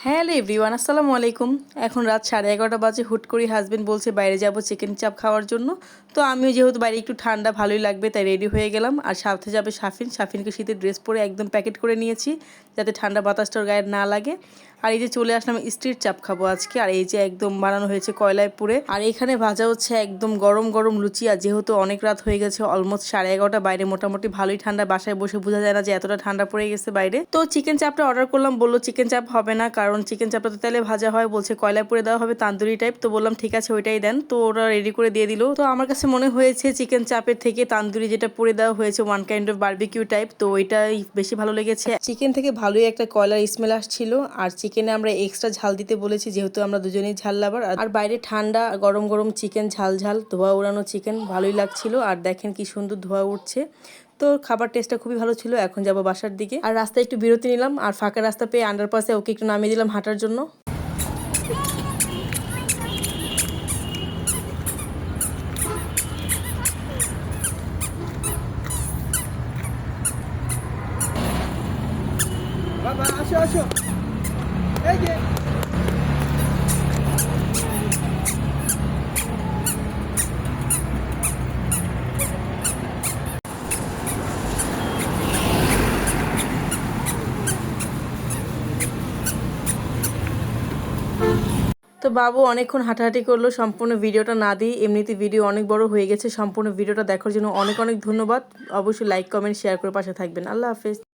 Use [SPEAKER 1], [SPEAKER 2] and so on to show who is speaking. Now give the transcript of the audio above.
[SPEAKER 1] Hello everyone, আসসালামু আলাইকুম। এখন রাত 11:30 বাজে। হুট করে হাজবেন্ড বলছে বাইরে যাব চিকেন চাপ খাওয়ার জন্য। তো আমিও যেহেতু বাইরে একটু ঠান্ডা ভালোই লাগবে তাই রেডি হয়ে গেলাম। আর সাথে যাবে সাফিনকে শীতের ড্রেস পরে একদম প্যাকেট করে নিয়েছি যাতে ঠান্ডা বাতাসটার গায়ে না লাগে। আর এই যে চলে আসলাম স্ট্রিট চাপ খাবো আজকে। আর এই যে একদম বানানো হয়েছে কয়লায় পুড়ে। আর এখানে ভাজা হচ্ছে একদম গরম গরম লুচি। আর যেহেতু অনেক রাত হয়ে গেছে, অলমোস্ট 11:30, বাইরে মোটামুটি ভালোই ঠান্ডা, বাসায় বসে বোঝা যায় না যে এতটা ঠান্ডা পড়ে গেছে বাইরে। তো চিকেন চাপটা অর্ডার করলাম, বললো চিকেন চাপ হবে না, কারণ চিকেন চাপটা তো তেলে ভাজা হয়, বলছে কয়লায় পুড়ে দেওয়া হবে, তান্দুরি টাইপ। তো বললাম ঠিক আছে ওইটাই দেন। তো ওরা রেডি করে দিয়ে দিল। তো আমার কাছে মনে হয়েছে চিকেন চাপের থেকে তান্দুরি যেটা পুড়ে দেওয়া হয়েছে one kind of barbecue type, তো ওইটাই বেশি ভালো লেগেছে। চিকেন থেকে ভালোই একটা কয়লার স্মেল আসছিল। আর চিকেনে আমরা এক্সট্রা ঝাল দিতে বলেছি যেহেতু আমরা দুজনেই ঝাল লাভার। আর বাইরে ঠান্ডা, গরম গরম চিকেন, ঝাল ঝাল ধোয়া উড়ানো চিকেন, ভালোই লাগছিল। আর দেখেন কি সুন্দর ধোয়া উঠছে। তো খাবার টেস্টটা খুবই ভালো ছিল। এখন যাব বাসার দিকে। আর রাস্তায় একটু বিরতি নিলাম, আর ফাঁকা রাস্তা পেয়ে আন্ডারপাসে ওকে একটু নামিয়ে দিলাম হাঁটার জন্য।
[SPEAKER 2] বাবা আসো আসো, এই যে
[SPEAKER 1] তো বাবু অনেকক্ষণ হাঁটাহাঁটি করলো। সম্পূর্ণ ভিডিওটা না দিই, এমনিতে ভিডিও অনেক বড় হয়ে গেছে। সম্পূর্ণ ভিডিওটা দেখার জন্য অনেক অনেক ধন্যবাদ। অবশ্যই লাইক, কমেন্ট, শেয়ার করে পাশে থাকবেন। আল্লাহ হাফেজ।